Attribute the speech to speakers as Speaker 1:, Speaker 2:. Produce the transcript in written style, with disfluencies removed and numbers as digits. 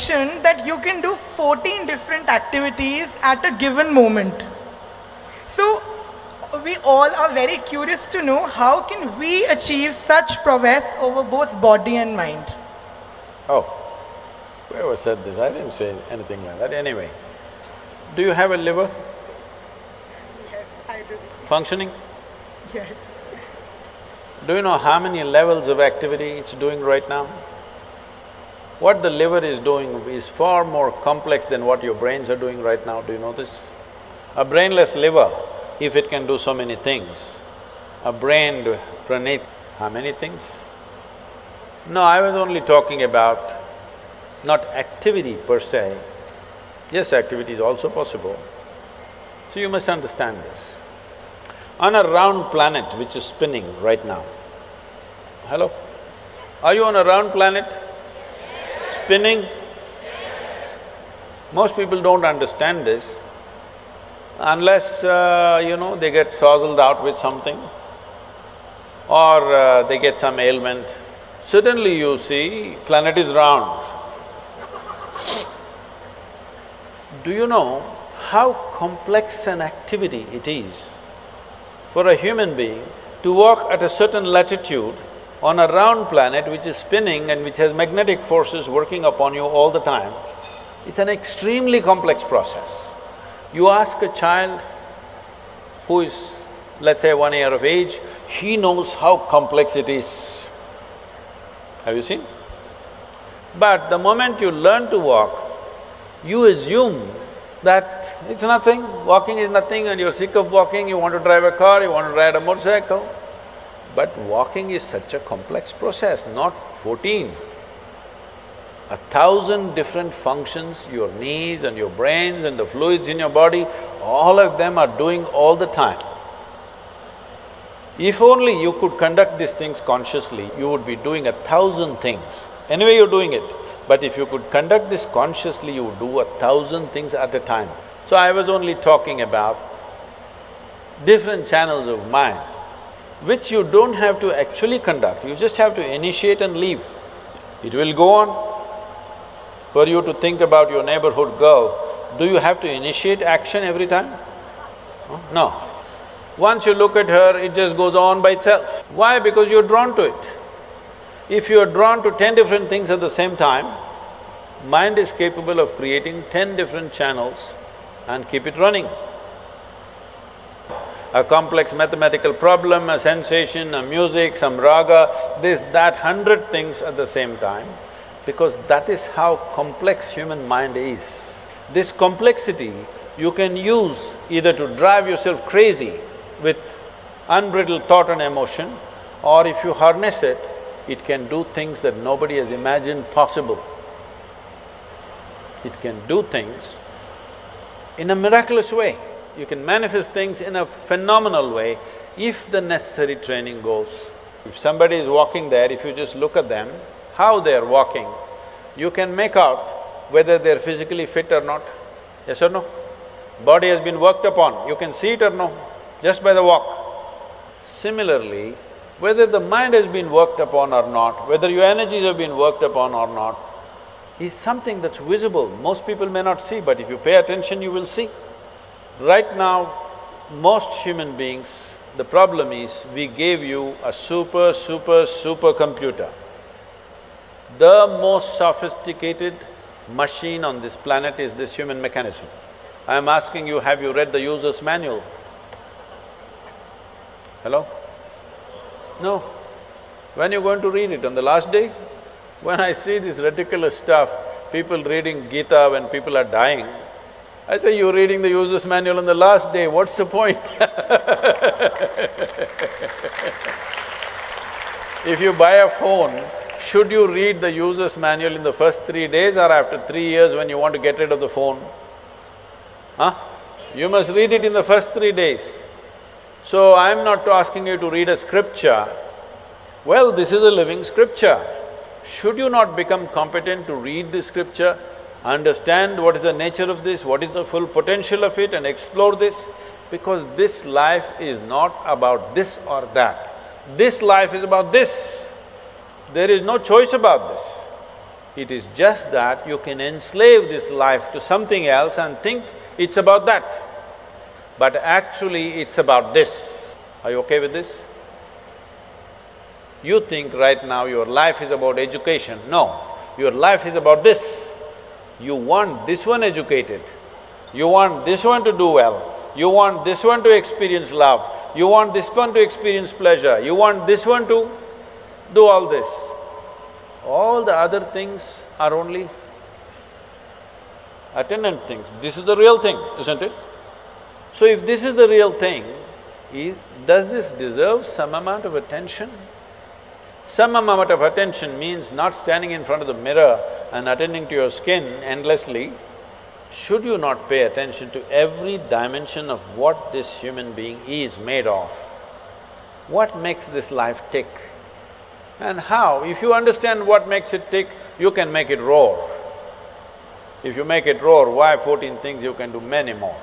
Speaker 1: mentioned that you can do 14 different activities at a given moment. So we all are very curious to know how can we achieve such prowess over both body and mind.
Speaker 2: Oh, whoever said this, I didn't say anything like that. Anyway, do you have a liver
Speaker 1: Yes, I do.
Speaker 2: functioning?
Speaker 1: Yes.
Speaker 2: Do you know how many levels of activity it's doing right now? What the liver is doing is far more complex than what your brains are doing right now, do you know this? A brainless liver, if it can do so many things, a brained Praneeth, how many things? No, I was only talking about not activity per se. Yes, activity is also possible. So you must understand this. On a round planet which is spinning right now, hello? Are you on a round planet? Spinning? Most people don't understand this unless, they get sozzled out with something or they get some ailment. Suddenly you see, planet is round. Do you know how complex an activity it is for a human being to walk at a certain latitude on a round planet which is spinning and which has magnetic forces working upon you all the time? It's an extremely complex process. You ask a child who is, let's say, 1 year of age, he knows how complex it is. Have you seen? But the moment you learn to walk, you assume that it's nothing, walking is nothing and you're sick of walking, you want to drive a car, you want to ride a motorcycle. But walking is such a complex process, not 14. 1,000 different functions, your knees and your brains and the fluids in your body, all of them are doing all the time. If only you could conduct these things consciously, you would be doing 1,000 things. Anyway, you're doing it. But if you could conduct this consciously, you would do 1,000 things at a time. So I was only talking about different channels of mind, which you don't have to actually conduct, you just have to initiate and leave. It will go on. For you to think about your neighborhood girl, do you have to initiate action every time? No. Once you look at her, it just goes on by itself. Why? Because you're drawn to it. If you're drawn to 10 different things at the same time, mind is capable of creating 10 different channels and keep it running. A complex mathematical problem, a sensation, a music, some raga, this, that, 100 things at the same time, because that is how complex human mind is. This complexity you can use either to drive yourself crazy with unbridled thought and emotion, or if you harness it, it can do things that nobody has imagined possible. It can do things in a miraculous way. You can manifest things in a phenomenal way if the necessary training goes. If somebody is walking there, if you just look at them, how they're walking, you can make out whether they're physically fit or not. Yes or no? Body has been worked upon, you can see it or no, just by the walk. Similarly, whether the mind has been worked upon or not, whether your energies have been worked upon or not, is something that's visible. Most people may not see, but if you pay attention, you will see. Right now, most human beings, the problem is we gave you a super computer. The most sophisticated machine on this planet is this human mechanism. I am asking you, have you read the user's manual? Hello? No. When you're going to read it? On the last day? When I see this ridiculous stuff, people reading Gita when people are dying, I say, you're reading the user's manual on the last day, what's the point? If you buy a phone, should you read the user's manual in the first 3 days or after 3 years when you want to get rid of the phone? Huh? You must read it in the first 3 days. So I'm not asking you to read a scripture. Well, this is a living scripture. Should you not become competent to read this scripture, understand what is the nature of this, what is the full potential of it and explore this? Because this life is not about this or that. This life is about this. There is no choice about this. It is just that you can enslave this life to something else and think it's about that. But actually it's about this. Are you okay with this? You think right now your life is about education. No, your life is about this. You want this one educated, you want this one to do well, you want this one to experience love, you want this one to experience pleasure, you want this one to do all this. All the other things are only attendant things. This is the real thing, isn't it? So if this is the real thing, does this deserve some amount of attention? Some amount of attention means not standing in front of the mirror and attending to your skin endlessly. Should you not pay attention to every dimension of what this human being is made of? What makes this life tick? And how? If you understand what makes it tick, you can make it roar. If you make it roar, why 14 things? You can do many more.